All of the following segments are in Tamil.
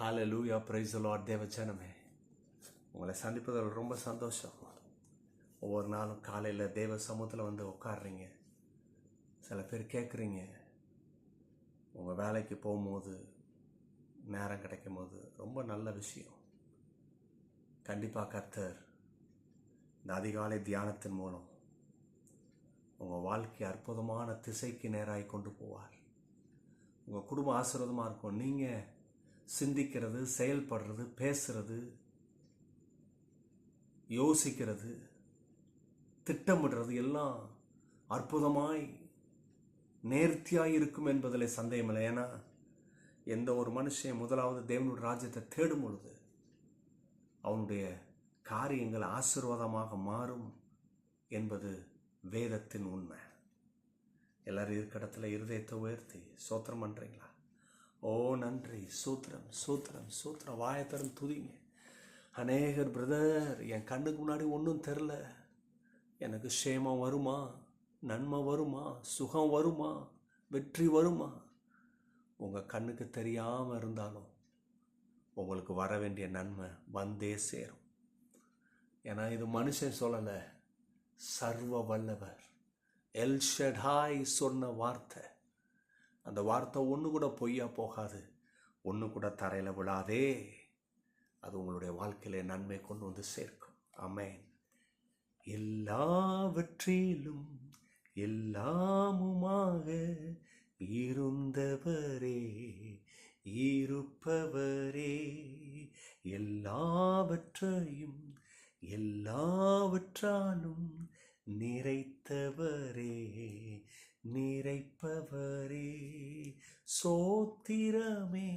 Hallelujah, praise the Lord. தேவ ஜனமே, உங்களை சந்திப்பதில் ரொம்ப சந்தோஷம். ஒவ்வொரு நாளும் காலையில் தேவ சமூகத்தில் வந்து உட்காடுறீங்க. சில பேர் கேட்குறீங்க, உங்கள் வேலைக்கு போகும்போது நேரம் கிடைக்கும் போது ரொம்ப நல்ல விஷயம். கண்டிப்பாக கர்த்தர் இந்த அதிகாலை தியானத்தின் மூலம் உங்கள் வாழ்க்கை அற்புதமான திசைக்கு நேராக கொண்டு போவார். உங்கள் குடும்பம் ஆசீர்வாதமாக இருக்கும். நீங்கள் சிந்திக்கிறது, செயல்படுறது, பேசுறது, யோசிக்கிறது, திட்டமிடுறது எல்லாம் அற்புதமாய் நேர்த்தியாய் இருக்கும் என்பதில் சந்தேகமில்லை. ஏன்னா எந்த ஒரு மனுஷன் முதலாவது தேவனுடைய ராஜ்யத்தை தேடும் பொழுது அவனுடைய காரியங்கள் ஆசீர்வாதமாக மாறும் என்பது வேதத்தின் உண்மை. எல்லாரும் இருக்கிற இடத்துல இருதயத்தை உயர்த்தி சோத்திரம் பண்ணுறீங்களா? ஓ நன்றி, சூத்திரம் சூத்திரம் சூத்திரம். வாயத்தரம் துதிங்க. அநேகர், பிரதர், என் கண்ணுக்கு முன்னாடி ஒன்றும் தெரில, எனக்கு க்ஷேமம் வருமா, நன்மை வருமா, சுகம் வருமா, வெற்றி வருமா? உங்கள் கண்ணுக்கு தெரியாமல் இருந்தாலும் உங்களுக்கு வர வேண்டிய நன்மை வந்தே சேரும். ஏன்னா இது மனுஷன் சொல்லலை, சர்வ வல்லவர் எல் ஷடாய் சொன்ன வார்த்தை. அந்த வார்த்தை ஒன்று கூட பொய்யா போகாது, ஒன்று கூட தரையில் விழாதே. அது உங்களுடைய வாழ்க்கையில நன்மை கொண்டு வந்து சேர்க்கும். ஆமென். எல்லாவற்றிலும் எல்லாமுமாக இருந்தவரே, இருப்பவரே, எல்லாவற்றையும் எல்லாவற்றாலும் நிறைத்தவரே, நிறைப்பவரே, சோத்திரமே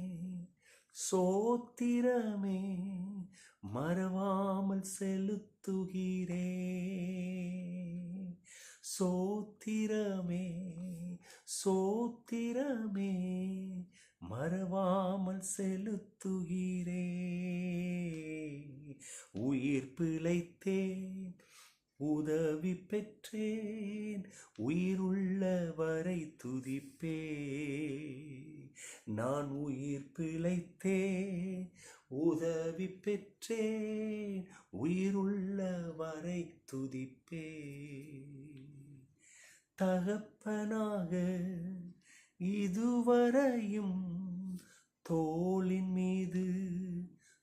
சோத்திரமே, மறவாமல் செலுத்துகிறே. சோத்திரமே சோத்திரமே, மறவாமல் செலுத்துகிறே. உயிர் பிழைத்தேன், உதவி பெற்றேன், உயிருள்ளவரை துதிப்பே. நான் உயிர் பிழைத்தேன், உதவி பெற்றேன், உயிருள்ளவரை துதிப்பே. தகப்பனாக இதுவரையும் தோளின் மீது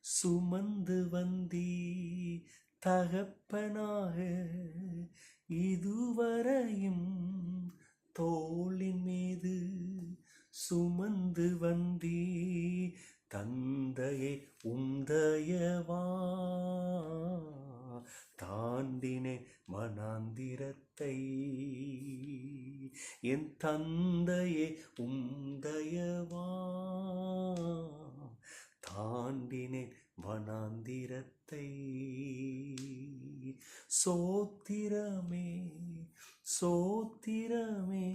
சுமந்து வந்தீ. தகப்பனாக இதுவரையும் தோளின் மீது சுமந்து வந்தீ. தந்தையே உந்தயவா தாண்டினேன் மனாந்திரத்தை. என் தந்தையே உந்தயவா தாண்டினேன் வனாந்திரத்தை. சோத்திரமே சோத்திரமே,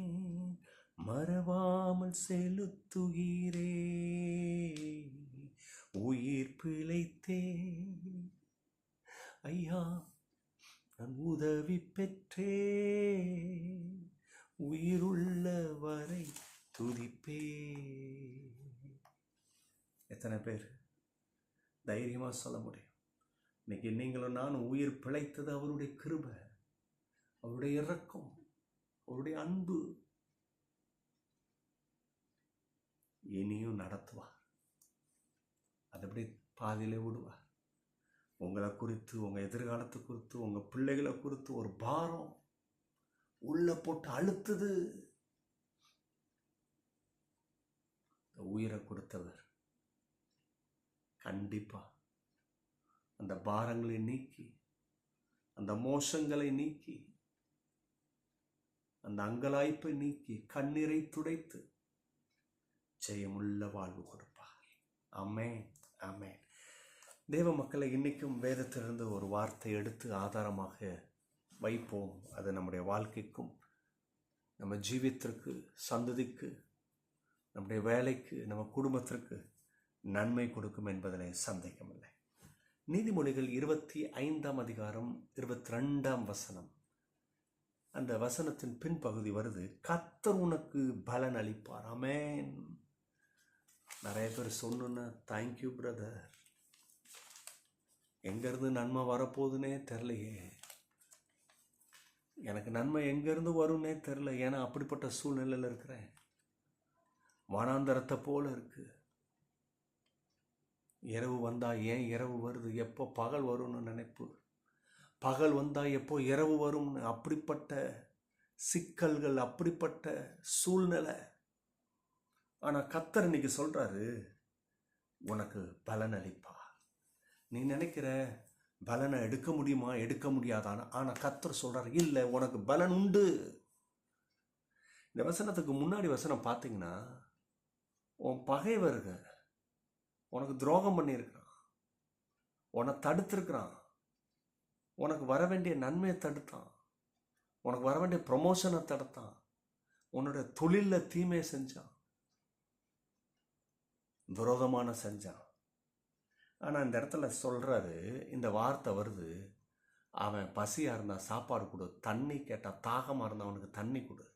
மறவாமல் செலுத்துகிறே. உயிர் பிழைத்தே ஐயா, நான் உதவி பெற்றே, உயிருள்ளவரை துதிப்பே. எத்தனை பேர் தைரியமாக சொல்ல முடியும்? இன்னைக்கு நீங்களும் நானும் உயிர் பிழைத்தது அவருடைய கிருபை, அவருடைய இரக்கம், அவருடைய அன்பு. இனியும் நடத்துவார். அது எப்படி பாதியிலே விடுவார்? உங்களை குறித்து, உங்கள் எதிர்காலத்தை குறித்து, உங்கள் பிள்ளைகளை குறித்து ஒரு பாரம் உள்ள போட்டு அழுத்துது. உயிரை கொடுத்தவர் கண்டிப்பா அந்த பாரங்களை நீக்கி, அந்த மோசங்களை நீக்கி, அந்த அங்கலாய்ப்பை நீக்கி, கண்ணீரை துடைத்து ஜெயமுள்ள வாழ்வு கொடுப்பார். ஆமென் ஆமென். தேவ மக்களை, இன்னைக்கும் வேதத்திலிருந்து ஒரு வார்த்தை எடுத்து ஆதாரமாக வைப்போம். அது நம்முடைய வாழ்க்கைக்கும், நம்ம ஜீவித்திற்கு, சந்ததிக்கு, நம்முடைய வேலைக்கு, நம்ம குடும்பத்திற்கு நன்மை கொடுக்கும் என்பதிலே சந்தேகமில்லை. நீதிமொழிகள் 25ஆம் அதிகாரம் 22ஆம் வசனம். அந்த வசனத்தின் பின்பகுதி வருது, கர்த்தர் உனக்கு பலன் அளிப்பார். ஆமென். நிறைய பேர் சொன்னா தேங்க்யூ பிரதர், எங்கேருந்து நன்மை வரப்போகுதுன்னே தெரிலையே, எனக்கு நன்மை எங்கேருந்து வரும்னே தெரில, ஏன்னா அப்படிப்பட்ட சூழ்நிலையில் இருக்கிறேன். வனாந்தரத்தை போல இருக்கு. இரவு வந்தால் ஏன் இரவு வருது, எப்போ பகல் வரும்னு நினைப்பு, பகல் வந்தால் எப்போ இரவு வரும்னு, அப்படிப்பட்ட சிக்கல்கள், அப்படிப்பட்ட சூழ்நிலை. ஆனால் கர்த்தர் இன்னைக்கு சொல்கிறாரு, உனக்கு பலன் அளிப்பா. நீ நினைக்கிற பலனை எடுக்க முடியுமா, எடுக்க முடியாதான்னு. ஆனால் கர்த்தர் சொல்கிறார், இல்லை, உனக்கு பலன் உண்டு. இந்த வசனத்துக்கு முன்னாடி வசனம் பார்த்தீங்கன்னா, உன் பகைவர்கள் உனக்கு துரோகம் பண்ணியிருக்கிறான், உன்னை தடுத்திருக்கிறான், உனக்கு வர வேண்டிய நன்மையை தடுத்தான், உனக்கு வர வேண்டிய ப்ரொமோஷனை தடுத்தான், உன்னோட தொழிலில் தீமையை செஞ்சான், விரோதமான செஞ்சான். ஆனால் இந்த இடத்துல சொல்கிறாரு, இந்த வார்த்தை வருது, அவன் பசியாக இருந்தால் சாப்பாடு கொடு, தண்ணி கேட்டால் தாகமாக இருந்தால் அவனுக்கு தண்ணி கொடு.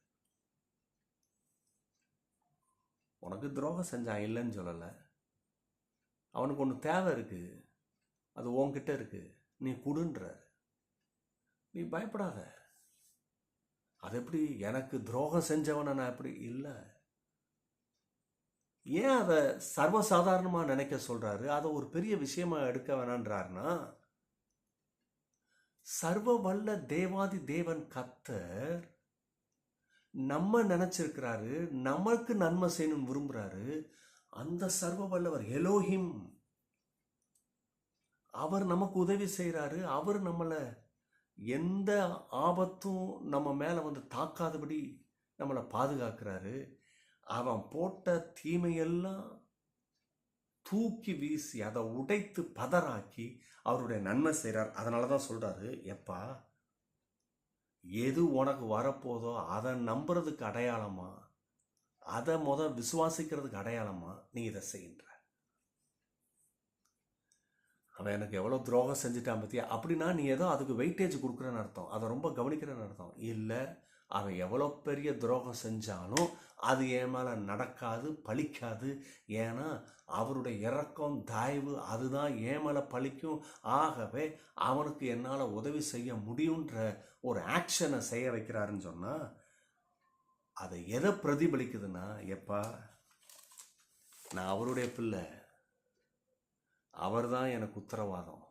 உனக்கு துரோகம் செஞ்சான், இல்லைன்னு சொல்லலை. அவனுக்கு ஒன்று தேவை இருக்குது, அது உன்கிட்ட இருக்குது, நீ கொடுன்றார். நீ பயப்படாத. அது எப்படி எனக்கு துரோகம் செஞ்சவனை நான் எப்படி இல்லை. ஏன் அதை சர்வசாதாரணமாக நினைக்க சொல்கிறாரு, அதை ஒரு பெரிய விஷயமா எடுக்க வேணான்றாருன்னா, சர்வ வல்ல தேவாதி தேவன் கர்த்தர் நம்ம நினச்சிருக்கிறாரு, நமக்கு நன்மை செய்யணும்னு விரும்புகிறாரு. அந்த சர்வ வல்லவர் எலோஹிம், அவர் நமக்கு உதவி செய்கிறாரு. அவர் நம்மளை எந்த ஆபத்தும் நம்ம மேலே வந்து தாக்காதபடி நம்மளை பாதுகாக்கிறாரு. அவன் போட்ட தீமையெல்லாம் தூக்கி வீசி அதை உடைத்து பதறாக்கி அவருடைய நன்மை செய்கிறார். அதனால தான் சொல்கிறாரு, எப்பா எது உனக்கு வரப்போதோ அதை நம்புறதுக்கு அடையாளமா, அதை விசுவாசிக்கிறதுக்கு அடையாளமா நீ இதை செய்கின்ற. அவன் எனக்கு எவ்வளோ துரோகம் செஞ்சுட்டான் பற்றியா, அப்படின்னா நீ ஏதோ அதுக்கு வெயிட்டேஜ் கொடுக்குறேன்னு அர்த்தம், அதை ரொம்ப கவனிக்கிறேன்னு அர்த்தம் இல்லை. அவன் எவ்வளோ பெரிய துரோகம் செஞ்சாலும் அது என் மேலே நடக்காது, பலிக்காது. ஏன்னா அவருடைய இரக்கம், தயவு அதுதான் என் மேலே பலிக்கும். ஆகவே அவனுக்கு என்னால் உதவி செய்ய முடியுன்ற ஒரு ஆக்ஷனை செய்ய வைக்கிறாருன்னு சொன்னால், அதை எதை பிரதிபலிக்குதுன்னா, எப்பா நான் அவருடைய பிள்ளை, அவர் தான் எனக்கு உத்தரவாதம்,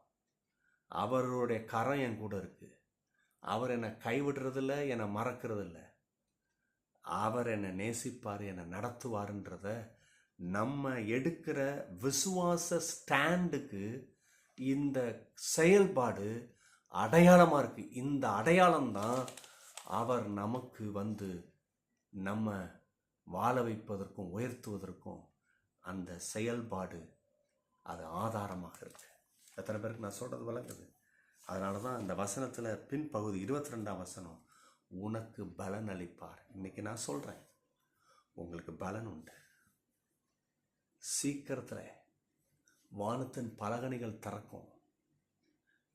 அவருடைய கரம் என் கூட இருக்குது, அவர் என்னை கைவிடுறதில்ல, என்னை மறக்கிறதில்ல, அவர் என்னை நேசிப்பார், என்னை நடத்துவார்ன்றத நம்ம எடுக்கிற விசுவாச ஸ்டாண்டுக்கு இந்த செயல்பாடு அடையாளமாக இருக்குது. இந்த அடையாளம்தான் அவர் நமக்கு வந்து நம்ம வாழ வைப்பதற்கும் உயர்த்துவதற்கும் அந்த செயல்பாடு அது ஆதாரமாக இருக்குது. எத்தனை பேருக்கு நான் சொல்கிறது விளங்குது? அதனால தான் இந்த வசனத்தில் பின்பகுதி 22ஆம் வசனம், உனக்கு பலன் அளிப்பார். இன்றைக்கி நான் சொல்கிறேன், உங்களுக்கு பலன் உண்டு. சீக்கிரத்தில் வானத்தின் பலகணிகள் திறக்கும்,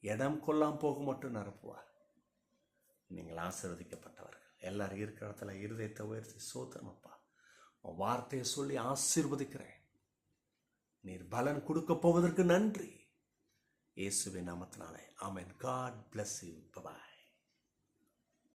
இடம் கொள்ளாமல் போக மட்டும் நிரப்புவார். நீங்கள் ஆசீர்வதிக்கப்பட்டவர்கள். எல்லாரும் இருக்கிற இடத்துல இருதயத்தை உயர்த்தி, சோத்திரமப்பா வார்த்தையை சொல்லி ஆசீர்வதிக்கிறேன், நீர் பலன் கொடுக்க போவதற்கு நன்றி, இயேசுவின் நாமத்தினாலே ஆமென். God bless you. Bye bye.